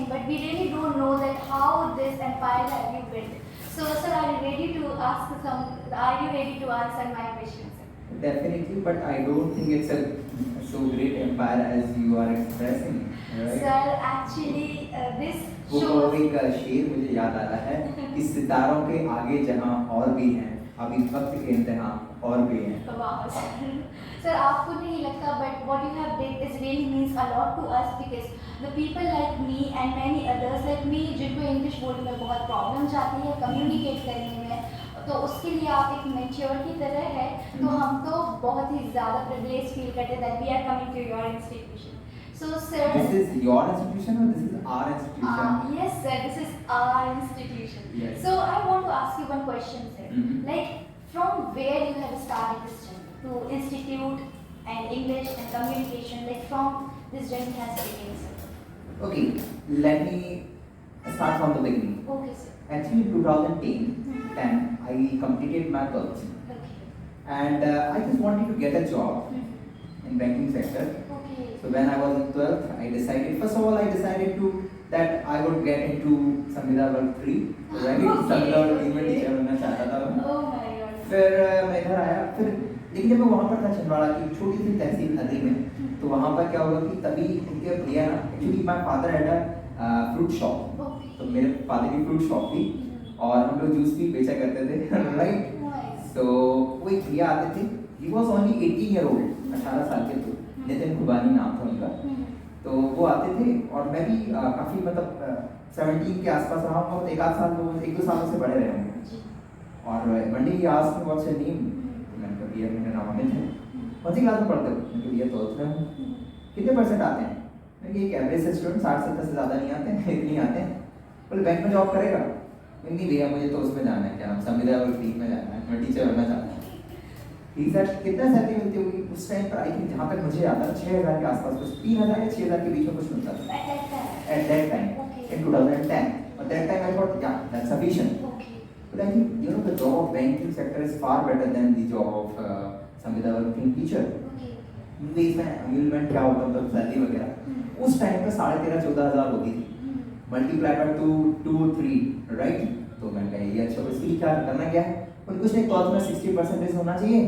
but we really don't know that how this empire have you built. So, sir, are you ready to answer my questions? Definitely, but I don't think it's a so great empire as you are expressing, right? Sir, actually, this वो shows. कौवे का शेर मुझे याद आ रहा है कि सितारों के आगे जहाँ और भी हैं, अभी वक्त के इंतहा और भी हैं. Wow, sir. Sir, आपको नहीं लगता, but what you have did is really means a lot to us because the people like me and many others like me जिनको इंग्लिश बोलने में बहुत प्रॉब्लम्स आती है कम्युनिकेट करने में, तो उसके लिए आप एक मेच्योर की तरह है, तो हम तो बहुत ही ज़्यादा प्रिविलेज फील करते हैं that we are coming to your institution. So, sir. This is your institution or this is our institution? Yes, sir. This is our institution. Yes. So I want to ask you one question, sir. Mhm. Like, from where you have started this journey to institute and English and communication? Like, from this journey has begun, sir. Okay, let me start from the beginning. Okay, sir. Actually, 2010, I completed my 12th, Okay. and I just wanted to get a job in banking sector. Okay. So when I was in 12th, I decided, first of all, I decided that I would get into Samhita Work 3, right? Samhita Work 3 में teacher बनना चाहता था मैं. Oh my God. फिर मैं घर आया, फिर लेकिन जब मैं वहाँ पर था छिंदवाड़ा की छोटी सी तहसील हल्दी में, तो वहाँ पर क्या हुआ कि तभी उनके भैया ना, actually my father had a fruit shop, Okay. तो मेरे फादर की फ्रूट शॉप थी और हम लोग जूस भी बेचा करते थे, राइट? Nice. तो वो एक भैया आते थे, he was only 18 year old, 18 साल के थे, नितिन खुबानी नाम था उनका. तो वो आते थे और मैं भी काफ़ी मतलब 17 के आसपास रहा हूँ, और एक आध साल वो 1-2 सालों से बड़े रहे होंगे. और मंडे की आज में बहुत से नेम, मैंने कहा भैया मेरा नाम अमित है, कौन सी क्लास में पढ़ते हो? मैंने कहा भैया 12th में हूँ. कितने परसेंट आते हैं? मैंने कहा एक एवरेज से स्टूडेंट 60-70 से ज़्यादा नहीं आते हैं, इतने आते हैं. बोले बैंक में जॉब करेगा? नहीं भैया मुझे तो उसमें जाना है, क्या नाम, संविदा वर्ग 3 में जाना है, मैं टीचर बनना चाहता हूँ. ही सर कितना सैलरी मिलती होगी उस टाइम पर? आई थिंक जहाँ तक मुझे याद है 6,000 के आसपास, कुछ 3,000 या 6,000 के बीच में कुछ मिलता था. At that time, Okay. in 2010, at that time I thought, yeah, that's sufficient. Okay. But I think the job of banking sector is far better than the job of Samhita Work 3 teacher. Okay. क्योंकि इसमें एनुअलमेंट क्या होता था, salary वगैरह उस time पे 13,500-14,000 होती थी, मल्टीप्लाई बाय 2 or 3, राइट? तो मैंने कहा ये अच्छा, इसके लिए क्या करना क्या है? कुछ नहीं, 12th में 60% होना चाहिए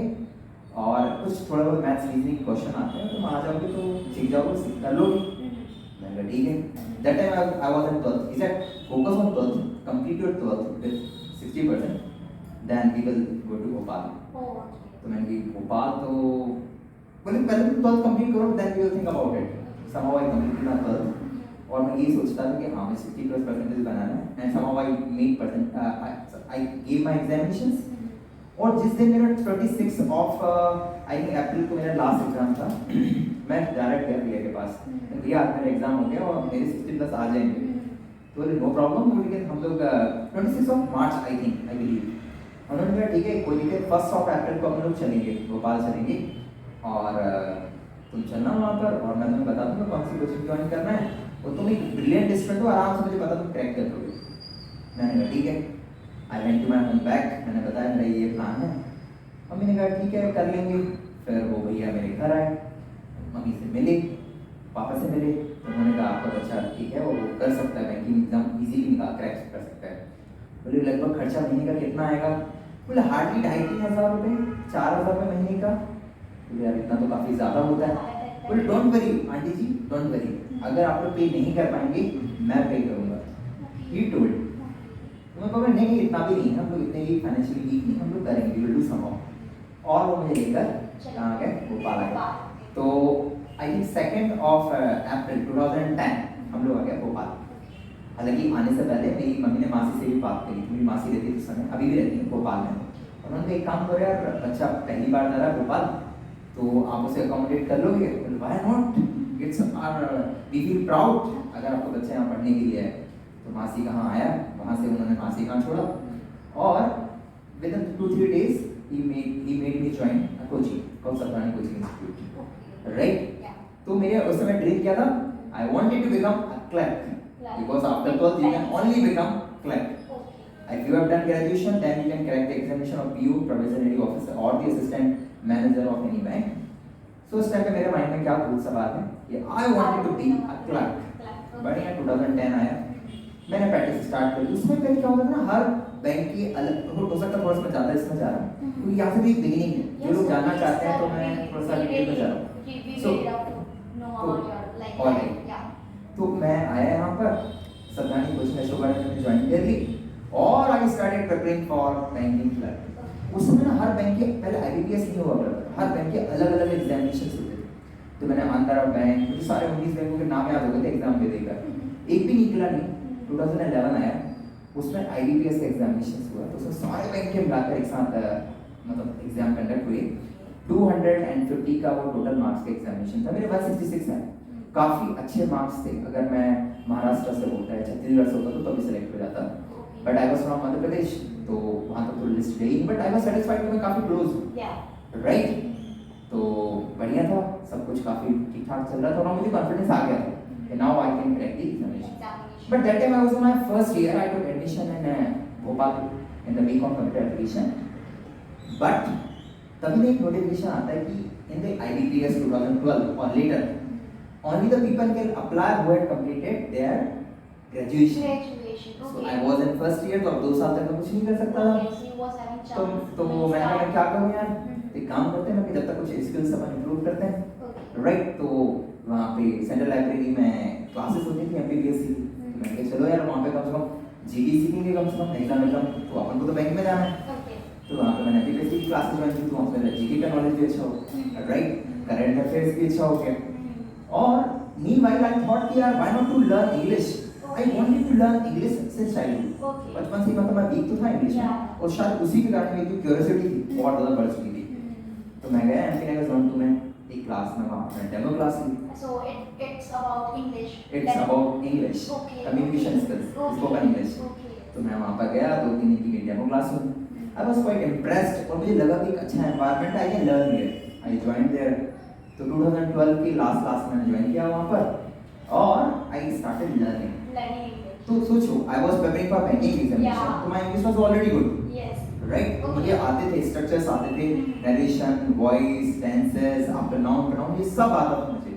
और कुछ थोड़ा बहुत मैथ्स रीजनिंग क्वेश्चन आते हैं, तुम आ जाओगे तो सीख जाओगे, सीख कर लोगे. मैंने कहा ठीक है. That time I was in 12th. He said focus on 12th, complete your 12th with 60%, then we will go to Bhopal. Oh. तो मैंने कहा भोपाल तो बोले पहले तुम 12th कंप्लीट करो, then we will think about it. Somehow I completed my 12th और मैं ये सोचता था कि हाँ मैं 60% बनाना है, and somehow I made percent, I give my examinations. और जिस दिन मेरा 26 ऑफ आई थिंक अप्रैल को मेरा लास्ट एग्जाम था, मैं डायरेक्ट गया भैया के पास, भैया आज मेरा एग्जाम हो गया और मेरे 60+ आ जाएंगे. तो बोले नो प्रॉब्लम, लेकिन हम लोग 26 of March I think, I believe, उन्होंने कहा ठीक है कोई दिक्कत, 1 अप्रैल को हम लोग चलेंगे, भोपाल चलेंगे और तुम चलना वहाँ पर और मैं तुम्हें बता दूंगा कौन सी कोचिंग ज्वाइन करना है, और तुम एक ब्रिलियंट स्टूडेंट हो, आराम से मुझे पता तुम क्रैक कर लोगे. मैंने कहा ठीक है. I went to my home back, मैंने बताया मेरा ये प्लान है. मम्मी ने कहा ठीक है कर लेंगे. फिर वो भैया मेरे घर आए, मम्मी से मिले, पापा से मिले, उन्होंने कहा आपका बच्चा ठीक है, वो कर सकता है, बैंकिंग एग्जाम इजीली निकाल क्रैक कर सकता है. बोले लगभग खर्चा महीने का कितना आएगा? बोले हार्डली 2,500 रुपये, 4,000 रुपये महीने का. बोले यार इतना तो काफ़ी ज़्यादा होता है. बोले don't worry aunty ji, don't worry, अगर आप लोग पे नहीं कर पाएंगे मैं पे करूँगा. He told. तो मैं कहा नहीं इतना भी नहीं है, हम लोग इतने भी फाइनेंशियली वीक नहीं, हम लोग करेंगे, विल डू समहाउ. और वो मुझे लेकर कहाँ गए? भोपाल आ गए. तो आई थिंक 2 अप्रैल 2010 हम लोग आ गए भोपाल. हालांकि आने से पहले मेरी मम्मी ने मासी से भी बात करी, मेरी मासी रहती थी उस समय, अभी भी रहती है भोपाल में. उन्होंने कहा एक काम करो यार, बच्चा पहली बार जा रहा है भोपाल, तो आप उसे अकोमोडेट कर लोगे? Why not, it's we feel proud अगर आपको बच्चा यहाँ पढ़ने के लिए है. तो मासी कहाँ आया, वहाँ से उन्होंने मासी कहाँ छोड़ा, और with in 2-3 days he made me join a coaching called Satrani Coaching Institute, right? तो मेरे उस समय ड्रीम क्या था? I wanted to become a clerk, because after 12th you can only become clerk. If you have done graduation, then you can crack the examination of PU, provisionary officer, or the assistant manager of any bank. So उस time पे मेरे mind में क्या भूत सवाल है कि I wanted to be a clerk. बढ़िया 2010 आया, मैंने प्रैक्टिस स्टार्ट कर दी। उसमें पहले क्या होता था ना, हर बैंक की अलग हो सकता है, थोड़ा सा मैं ज़्यादा इसमें जा रहा हूँ क्योंकि यहाँ से भी बिगिनिंग है, जो लोग जानना चाहते हैं तो मैं थोड़ा सा डिटेल में जा रहा हूँ। So, तो मैं आया यहाँ पर सदानी कोचिंग एसोसिएशन में ज्वाइन कर ली और I started preparing for banking clerk. उस समय ना हर बैंक के पहले आईबीपीएस नहीं हुआ करता था, हर बैंक के अलग अलग एग्जामिनेशन होते थे। तो मैंने आंध्रा बैंक, मुझे सारे 19 बैंकों के नाम याद हो गए थे एग्जाम दे देकर, एक भी निकला नहीं। 2011 आया, उसमें आईबीपीएस का एग्जामिनेशन हुआ, तो उसमें सारे बैंक के मिलाकर एक साथ मतलब एग्जाम कंडक्ट हुए। 250 का वो टोटल मार्क्स का एग्जामिनेशन था, मेरे 166 है, काफ़ी अच्छे मार्क्स थे। अगर मैं महाराष्ट्र से होता है, छत्तीसगढ़ से होता तो तभी सेलेक्ट हो जाता, but I was from Madhya Pradesh, तो वहाँ तक तो लिस्ट गई, बट आई वाज सेटिस्फाइड कि मैं काफ़ी क्लोज हूँ, राइट। तो बढ़िया था, सब कुछ काफ़ी ठीक ठाक चल रहा था और मुझे कॉन्फिडेंस आ गया था कि now I can crack the examination. But that time I was in my first year, I took admission in Bhopal in the BCom computer application. बट तभी एक नोटिफिकेशन आता है कि इन द IBPS 2012 और letter only the people can apply who had completed their graduation. So I was in first year, तो अब 2 साल तक मैं कुछ नहीं कर सकता था। तो मैं क्या करूँ यार, एक काम करते हैं ना कि जब तक कुछ स्किल्स अपन इम्प्रूव करते हैं, राइट। तो वहाँ पे सेंट्रल लाइब्रेरी में क्लासेस होती थी MPBS की, तो मैंने कहा चलो यार वहाँ पे कम से कम जीडी सीखेंगे, कम से कम एग्जाम, तो अपन को तो बैंक में जाना है। तो वहाँ पे मैंने MPBS की क्लासेस ज्वाइन की, तो वहाँ पे जीके का नॉलेज भी अच्छा हो, राइट, करंट अफेयर्स भी अच्छा हो गया। और meanwhile I thought कि यार why not to learn English? I wanted to learn English since childhood. बचपन से मतलब मैं वीक तो था इंग्लिश में, और शायद उसी के कारण मेरी क्यूरियोसिटी थी बहुत ज़्यादा बढ़ चुकी थी। तो मैं गया MP Nagar Zone 2 में एक क्लास में, वहाँ मैंने डेमो क्लास ली। So it's about English. It's about English. Communication skills. Spoken English. तो मैं वहाँ पर गया, 2-3 दिन की डेमो क्लास हुई। I was quite impressed और मुझे लगा कि एक अच्छा एनवायरनमेंट है, I can learn here. I joined there. तो 2012 की लास्ट मैंने ज्वाइन किया वहाँ पर और आई स्टार्टेड लर्निंग। तो सोचो, I was preparing for banking examination, तो my English was already good, right. मुझे आते थे स्ट्रक्चर्स, आते थे narration, voice, tenses, after noun, pronoun, ये सब आता था मुझे।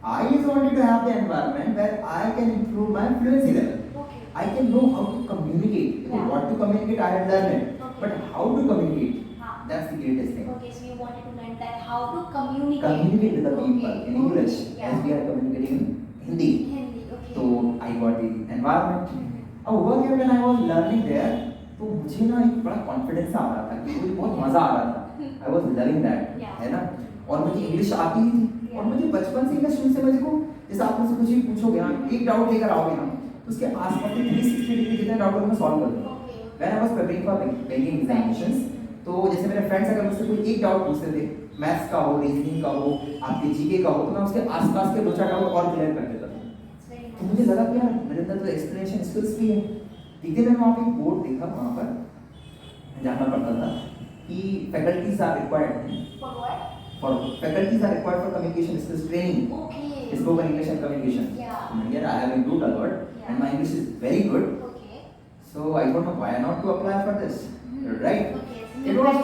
I just wanted to have the environment where I can improve my fluency level, I can know how to communicate, what to communicate I had learn it, but how to communicate, that's the greatest thing. Okay, so you wanted to learn that how to communicate. Communicate with the people in English, as we are communicating in Hindi. Okay. So I got the environment. अब हुआ क्या, when I was learning there, तो मुझे ना एक बड़ा confidence आ रहा था कि मुझे बहुत मजा आ रहा था। I was loving that, है ना। और मुझे इंग्लिश आती ही थी, और मुझे बचपन से इंग्लिश शुरू से मुझे को, जैसे आप मुझसे कुछ भी पूछोगे ना, एक डाउट लेकर आओगे ना, तो उसके आसपास के 360 डिग्री जितने डाउट मैं सॉल्व कर दूंगा। When I was preparing for banking examinations, तो जैसे मेरे फ्रेंड्स अगर मुझसे कोई एक डाउट पूछते थे, मैथ्स का हो, रीजनिंग का हो, आपके जीके का हो, तो मैं उसके आसपास के 2-4 डाउट और क्लियर कर देता था। तो मुझे लगा कि यार मेरे अंदर तो एक्सप्लेनेशन स्किल्स भी है। एक दिन मैंने वहाँ पे एक बोर्ड देखा, वहाँ पर जानना पड़ता था कि faculties are required for communication skills training, spoken English and communication. यार I have improved a lot and my English is very good, so I thought why not to apply for this, right? It was,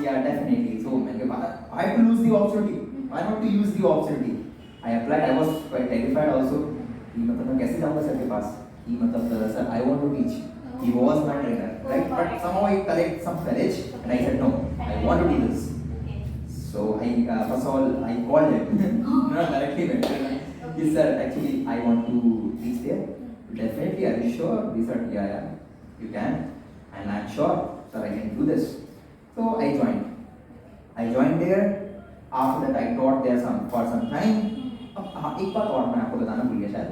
yeah, definitely. So I had to lose the opportunity. Why not to use the opportunity? I applied. I was quite terrified also. कि मतलब मैं कैसे जाऊँगा sir के पास? कि मतलब sir I want to teach. He was my trainer, right? But somehow I collect some courage and I said no. I want to do this. So I first of all I called him, not directly went. He said actually I want to teach there. Definitely, are you sure? We said yeah, you can, and I'm sure, sir, I can do this. So I joined there. After that, I taught there for some time. अब एक बात और मैं आपको बताना भूल गया शायद,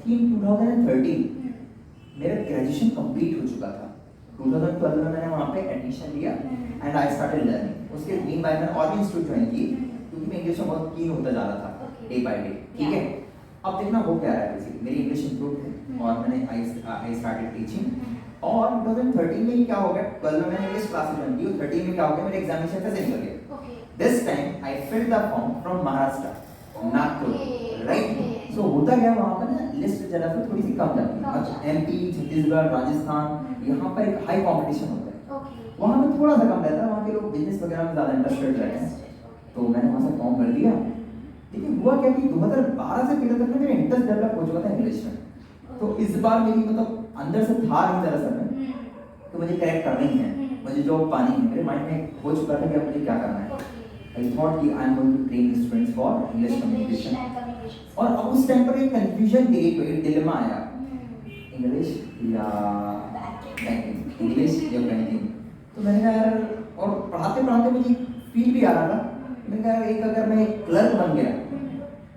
कि 2013 मेरा ग्रेजुएशन कंप्लीट हो चुका था। 2012 में मैंने वहाँ पे एडमिशन लिया एंड आई स्टार्टेड लर्निंग। उसके मीनवाइल मैंने और भी इंस्टीट्यूट ज्वाइन किए क्योंकि मैं इंग्लिश में बहुत कीन होता जा रहा था डे बाय डे, ठीक है। अब देखना हो क्या रहा है, बेसिकली मेरी इंग्लिश इंप्रूव है और मैंने आई स्टार्टेड टीचिंग। और 2013 में क्या हो गया, 12 में मैंने इंग्लिश क्लासेस ज्वाइन की, 13 में क्या हो गया, मेरे एग्जामिनेशन फिर से निकल गया। This time I filled the form from Maharashtra, Nagpur, right. So होता गया वहाँ पर ना लिस्ट जरा सा थोड़ी सी कम जाती है, मतलब MP, छत्तीसगढ़, राजस्थान, यहाँ पर एक हाई कॉम्पिटिशन होता है, वहाँ में थोड़ा सा कम रहता है, वहाँ के लोग बिजनेस वगैरह में ज़्यादा इंटरेस्टेड रहते हैं। तो मैंने वहाँ से फॉर्म भर दिया लेकिन हुआ क्या कि 2012 से पहले तक ना मेरा इंटरेस्ट डेवलप हो चुका था इंग्लिश में, तो इस बार मेरी मतलब अंदर से था नहीं दरअसल में, तो मुझे करेक्ट करना ही है, मुझे जॉब पानी है, मेरे माइंड में हो चुका था कि अब मुझे क्या करना है। आई थॉट कि I am going to train students for English communication, और अब उस टाइम पर एक कंफ्यूजन क्रिएट हुई, एक डिलेमा आया, इंग्लिश या बैंकिंग, इंग्लिश या बैंकिंग। तो मैंने कहा यार, और पढ़ाते पढ़ाते मुझे फील भी आ रहा था, मैंने कहा एक अगर मैं एक क्लर्क बन गया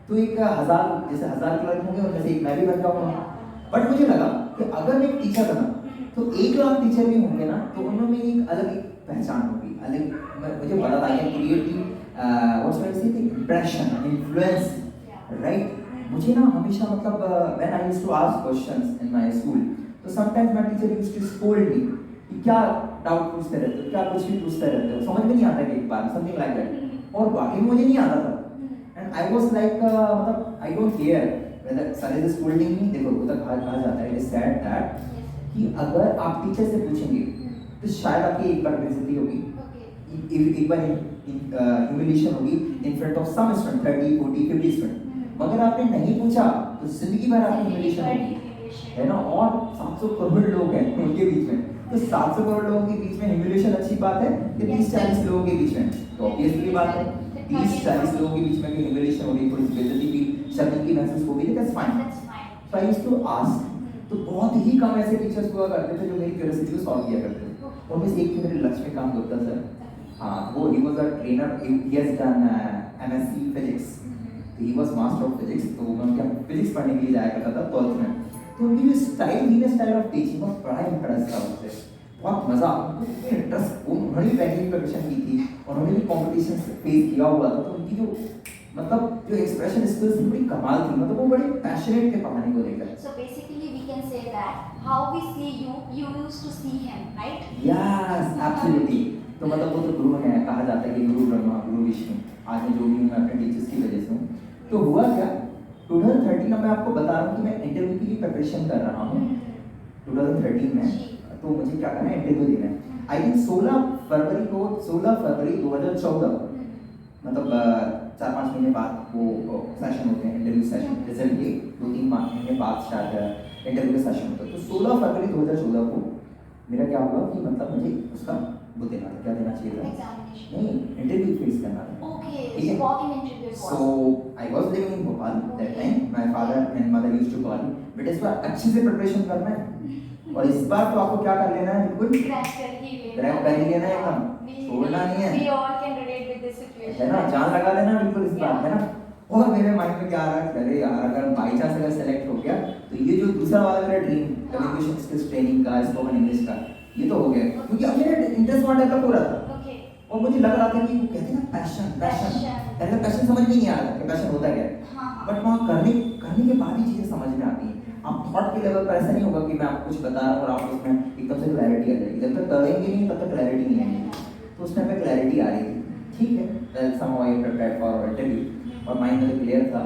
तो एक 1000 जैसे 1000 क्लर्क होंगे और जैसे एक मैं भी बन जाऊंगा। बट मुझे लगा कि अगर मैं एक टीचर बना तो 1 लाख टीचर भी होंगे ना, तो उनमें मेरी एक अलग एक पहचान होगी, अलग मुझे पता था कि क्रिएटिव व्हाट्स व्हाट से इंप्रेशन इन्फ्लुएंस, राइट। मुझे ना हमेशा मतलब when I used to ask questions in my school, तो sometimes my teacher used to scold me कि क्या डाउट पूछते रहते हो, क्या कुछ भी पूछते रहते हो, समझ में नहीं आता कि एक बार समथिंग लाइक दैट, और वाकई में मुझे नहीं आता था। एंड आई वाज लाइक मतलब I don't care whether sir is scolding me. देखो वो तक कहा जाता है, इट इज सेड दैट कि अगर आप टीचर से पूछेंगे तो शायद आपकी एक बार बेइज्जती होगी, एक बार ह्यूमिलिएशन होगी in front of some student 30 40 50 student, मगर आपने नहीं पूछा तो जिंदगी भर आपकी ह्यूमिलिएशन होगी, है ना। और 700 करोड़ लोग हैं उनके बीच में, तो 700 करोड़ लोगों के बीच में ह्यूमिलिएशन अच्छी बात है कि 30-40 लोगों के बीच में, तो ऑब्वियसली बात है 30-40 लोगों के बीच में भी ह्यूमिलिएशन होगी, थोड़ी बेइज्जती की, शर्मिंदगी महसूस होगी, that's fine. So I used to ask, तो बहुत ही कम ऐसे टीचर्स हुआ करते थे जो मेरी क्यूरियोसिटी को सॉल्व किया करते थे। उनमें से एक थे मेरे लक्ष्मीकांत गुप्ता सर, हाँ वो he was a trainer, he has done MSc physics, he was master of physics, तो मैं उनके फिजिक्स पढ़ने के लिए जाया करता था 12th में। तो उनकी जो स्टाइल थी ना, स्टाइल ऑफ टीचिंग, बहुत बड़ा इंटरेस्ट था उससे, बहुत मजा, उनको इंटरेस्ट, उन्होंने भी बैंकिंग प्रिपरेशन की थी, उन्होंने भी कॉम्पिटिशन फेस किया हुआ था, तो उनकी जो मतलब जो एक्सप्रेशन स्किल्स थी बड़ी कमाल थी, मतलब वो बड़े पैशनेट थे पढ़ाने को लेकर। So basically we can say that how we see you, you used to see him, right? Yes absolutely. तो मतलब वो तो गुरु है, कहा जाता है कि गुरु ब्रह्मा गुरु विष्णु, आज मैं जो भी हूँ मैं अपने टीचर्स की वजह से हूँ। तो हुआ क्या, 2013 में मैं आपको बता रहा हूँ कि मैं इंटरव्यू की प्रिपरेशन कर रहा हूँ 2013 में, तो मुझे क्या करना है, इंटरव्यू देना है। आई थिंक 16 फरवरी 2014, मतलब 4-5 महीने बाद वो सेशन होते हैं, इंटरव्यू सेशन, रिजल्ट के 2-3 महीने बाद शायद इंटरव्यू का सेशन होता है। तो 16 फरवरी 2014 को मेरा क्या हुआ कि मतलब मुझे उसका वो देना था, क्या देना चाहिए था, Examination. नहीं इंटरव्यू फेस करना था। Okay, ठीक है? so walk-in interview was. So I was living in Bhopal that time. My father and mother used to call me, बेटा इस बार अच्छे से प्रिपरेशन करना है, और इस बार तो आपको क्या कर लेना है, बिल्कुल Crack कर ही लेना. क्रैक कर ही लेना है एकदम, छोड़ना नहीं है, We all can relate with this situation. है ना, जान लगा लेना बिल्कुल इस बार, है ना। और मेरे माइंड में क्या आ रहा है, अरे यार अगर बाई चांस अगर सेलेक्ट हो गया तो ये जो दूसरा वाला मेरा ड्रीम कम्युनिकेशन स्किल्स ट्रेनिंग का, स्पोकन इंग्लिश का, ये तो हो गया, क्योंकि अब मेरा इंटरेस्ट वहाँ डेवलप हो रहा था। Okay. और मुझे लग रहा था कि वो कहते हैं ना पैशन, पहले पैशन समझ में नहीं आ रहा था कि पैशन होता क्या है, हाँ. बट वहाँ करने के बाद ही चीजें समझ में आती हैं। आप थॉट के लेवल पर ऐसा नहीं होगा कि मैं आपको कुछ बता रहा हूँ और आप उसमें एकदम से क्लैरिटी आ जाएगी, जब तक करेंगे नहीं तब तक क्लैरिटी नहीं आएगी। तो उस टाइम पे क्लैरिटी आ रही थी, ठीक है, well somehow I prepared for interview, और माइंड में क्लियर था।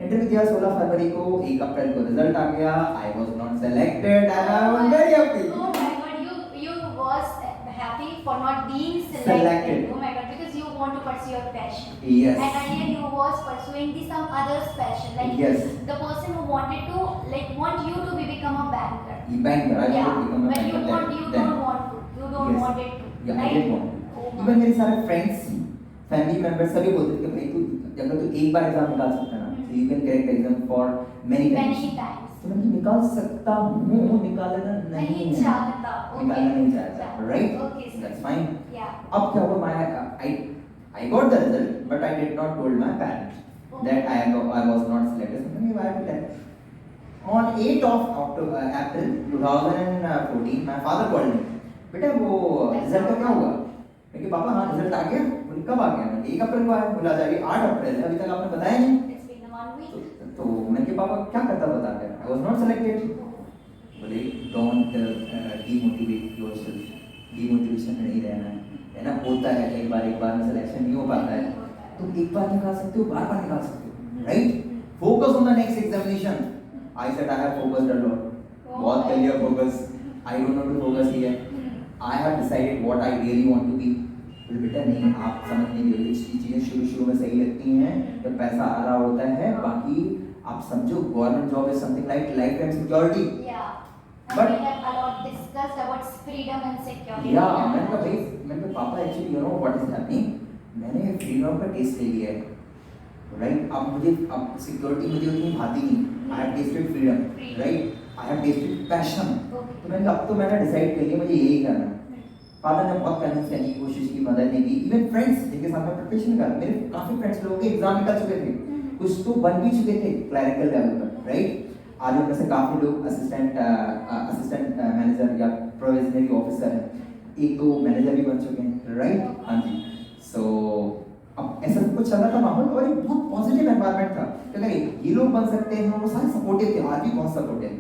इंटरव्यू दिया 16 फरवरी को, 1 अप्रैल को रिजल्ट आ गया, I was not selected and I was very happy. Oh my God, you was happy for not being selected. Selected. Oh my God, because you want to pursue your passion. Yes. And earlier you was pursuing some other's passion, like Yes. the person who wanted to, like, want you to become a banker. Banker, I Yeah, want to become a but banker. you don't want to. You don't Yes. want it to. Yeah, I right? did want. Oh my even मेरे सारे friends, family members सभी बोलते थे कि भाई तू अगर तू एक बार एग्जाम निकाल सकता है ना, so you can correct the exam for many times. Many times. तो मैं निकाल सकता हूँ, निकालना नहीं नहीं है, चाहता. Okay. निकालना नहीं चाहता, right? Okay, sir. That's fine. Yeah. अब क्या हुआ, I got the result, but I did not told my parents that I was not selected. So I have to tell. On 8th of April 2014, my father called me. बेटा वो result का क्या हुआ? मैं कि पापा हाँ रिजल्ट आ गया। बोले कब आ गया? मैं 1 अप्रैल को आया। बोला जाएगी 8 अप्रैल है, अभी तक आपने बताया नहीं। It's been 1 week. तो मैं कि पापा क्या करता बता कर? I was not selected. बोले don't demotivate yourself. डिमोटिवेशन में नहीं रहना है ना, होता है कई बार, एक बार में सिलेक्शन नहीं हो पाता है, तुम एक बार निकाल सकते हो, बार निकाल सकते हो, right? Focus on the next examination. I said I have focused a lot, बहुत कर लिया focus, I don't know to focus here, I have decided what I really want to be, तो बेटा नहीं, आप समझ नहीं रहे, ये चीज़ें शुरू में सही लगती हैं जब पैसा आ रहा होता है, बाकी आप समझो government job is something like life time security. Yeah. And But- we have a lot discussed about freedom and security. या मैंने कहा भाई, मैंने कहा पापा actually you know what is happening, मैंने फ्रीडम का टेस्ट ले लिया है, राइट? अब सिक्योरिटी मुझे उतनी भाती नहीं, I have tested freedom, right? I have tested passion. Okay. तो मैंने अब तो मैंने डिसाइड कर लिया मुझे यही करना है। फादर ने बहुत कन्विंस करने की कोशिश की, मदर ने की, इवन फ्रेंड्स जिनके साथ मैं प्रिपरेशन कर, मेरे काफी फ्रेंड्स लोगों के एग्जाम निकल चुके थे, कुछ तो बन भी चुके थे क्लरिकल लेवल पर, राइट? आज उनमें से काफी लोग असिस्टेंट मैनेजर या प्रोविजनरी ऑफिसर हैं, एक दो मैनेजर भी बन चुके हैं, राइट? हाँ जी। सो अब ऐसा कुछ चल रहा था माहौल, और एक बहुत पॉजिटिव एनवायरनमेंट था कि अगर ये लोग बन सकते हैं, वो सारे सपोर्टिव थे, आज भी बहुत सपोर्टिव,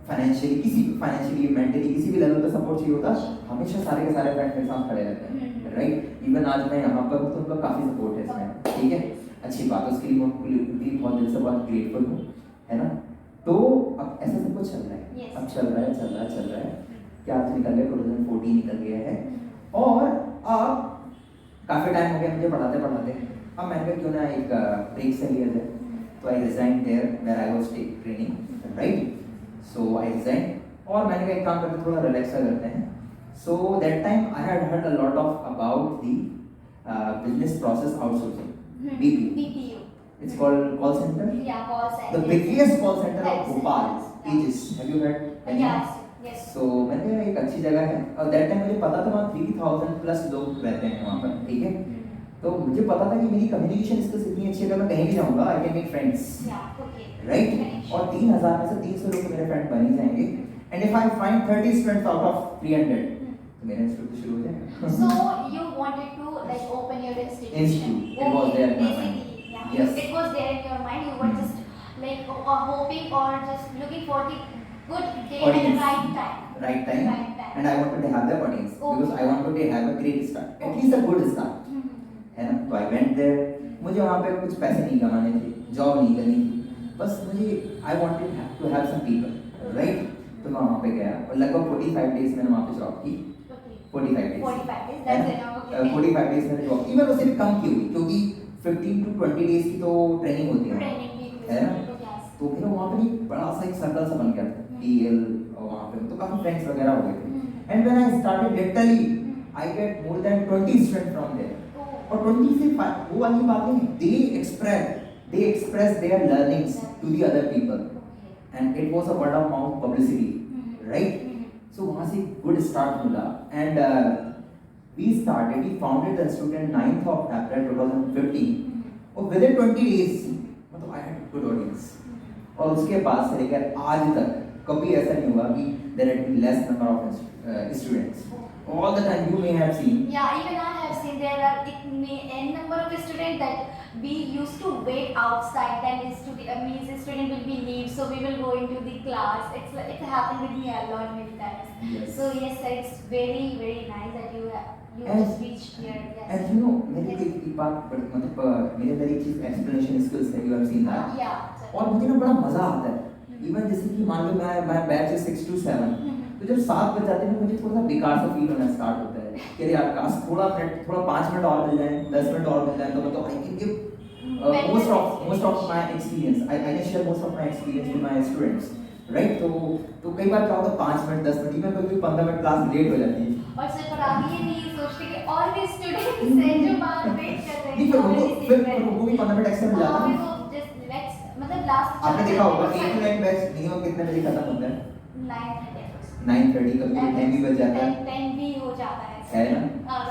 फाइनेंशियली मेंटली किसी भी लेवल पे सपोर्ट चाहिए होता, हमेशा सारे के सारे फ्रेंड मेरे साथ खड़े रहते हैं, राइट? इवन आज मैं यहाँ पर हूँ तो उनका काफी सपोर्ट है इसमें, ठीक है? अच्छी बात है, उसके लिए मैं उनकी बहुत दिल से बहुत ग्रेटफुल हूँ, है ना? तो अब ऐसा सब कुछ चल रहा है, Yes. अब चल रहा है, क्या आज निकल गया, 2014 निकल गया है, और अब काफी टाइम हो गया मुझे पढ़ाते अब मैंने कहा क्यों ना एक ब्रेक से लिया जाए, तो I resign there where I was training, right? So I resign, और मैंने कहा एक काम करते थोड़ा रिलैक्स करते हैं। So that time I had heard a lot of about the business process outsourcing, BPO. It's called call center. Yeah, call center. The biggest call center of Yes, Bhopal, yes. Aegis. Have you heard? any? Yes, yes. So मैंने एक अच्छी जगह है, और that time मुझे पता था वहाँ 3000 प्लस लोग रहते हैं वहाँ पर, ठीक है? तो मुझे पता था कि मेरी कम्युनिकेशन स्किल्स इतनी अच्छी है, अगर मैं कहीं भी जाऊँगा I can make friends, Yeah, okay. Right? Finish. और 3000 में से 300 लोग मेरे फ्रेंड बन ही जाएंगे, and if I find 30 students out of 300 तो मेरा इंस्टीट्यूट शुरू हो जाएगा। So you wanted to like open your institution. Institute. It was there in my mind. Basically, yeah. Yes. It was there in your mind. You were just like hoping or just looking for the good day and Audience. right time. Right time, Right time. and I wanted to have the audience because I wanted to have a great start, at least a good start, है ना? तो I went there, मुझे वहाँ पे कुछ पैसे नहीं कमाने थे, जॉब नहीं करनी थी, बस मुझे I wanted to have some people, right? तो मैं वहाँ पे गया और लगभग 45 डेज मैंने वहाँ पे जॉब की, 45 days, 45 days. That's enough. Okay. 45 days मैंने जॉब की, मैं उससे भी कम की हुई क्योंकि 15 to 20 डेज की तो ट्रेनिंग होती है, Training भी है ना? Yes. तो फिर वहाँ पे एक बड़ा सा एक सर्कल सा बन गया था, PL, और वहाँ पे तो काफी फ्रेंड्स वगैरह हो गए थे, and when I started literally I get more than 20 students from there, और 20 से वो वाली बात नहीं, they express their learnings to the other people, and it was a word of mouth publicity, right? So वहाँ से good start मिला, and we founded the institute 9th of April 2015, और within 20 days मतलब I had good audience, और उसके बाद से लेकर आज तक कभी ऐसा नहीं हुआ कि there had been less number of students. All the time you may have seen. Yeah, even I have seen there are n number of students that we used to wait outside. Then the student will be leave, so we will go into the class. It happened with me a lot many times. Yes. So yes, sir, it's very nice that you And- just reached here. Yes. And you know मेरे को एक बात मतलब मेरे अंदर एक चीज explanation skills है, you have seen that. Yeah. Sir. और मुझे ना बड़ा मजा आता है, इवन जैसे कि मान लो मैं बैच 6 to 7, तो जब 7 बज जाते हैं मुझे थोड़ा सा बेकार सा फील होना स्टार्ट होता है कि अरे यार काश थोड़ा 5 मिनट और मिल जाए, 10 मिनट और मिल जाए, तो मतलब I can give most of my experience, I can share most of my experience to my students, right? तो कई बार क्या होता है 5 मिनट 10 मिनट में कभी 15 मिनट क्लास लेट हो जाती है, और सर पर आप ये नहीं सोचते कि और भी स्टूडेंट्स हैं जो बाहर वेट कर रहे हैं नहीं फिर वो भी 15 मिनट एक्स्ट्रा मिल जाता है। मतलब लास्ट आपने देखा होगा 8 to 9 बैच मिनिमम कितने बजे खत्म होता है? 9:30, कभी 10 भी बज जाता है, 10 भी हो जाता है ना?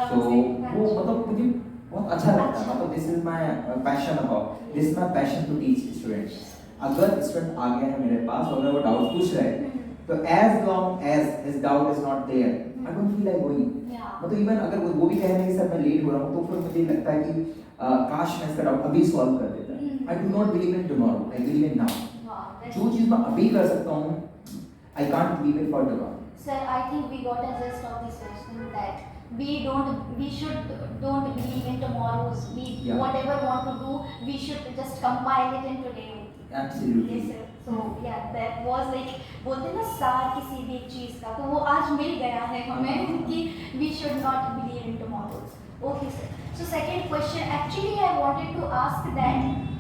तो वो मतलब मुझे बहुत अच्छा लगता है, मतलब this is my passion about, this is my passion to teach students. अगर स्टूडेंट आ गया है मेरे पास और वो डाउट पूछ रहा है, तो as long as his doubt is not there, I don't feel like going. मतलब इवन अगर वो भी कह रहे हैं कि सर मैं लेट हो रहा हूँ, तो फिर मुझे लगता है कि काश मैं इसका डाउट अभी सॉल्व कर देता। I do not believe in tomorrow, I believe in now. जो चीज मैं अभी कर सकता हूँ, I can't believe it for tomorrow. Sir, I think we got a gist of this question that we should don't believe in tomorrows. Yeah. Whatever want to do, we should just compile it in today. Absolutely. Yes, sir. So yeah, that was like बोलते हैं ना सार किसी भी एक चीज का, तो वो आज मिल गया है हमें कि we should not believe in tomorrows. Okay, sir. So second question, actually I wanted to ask that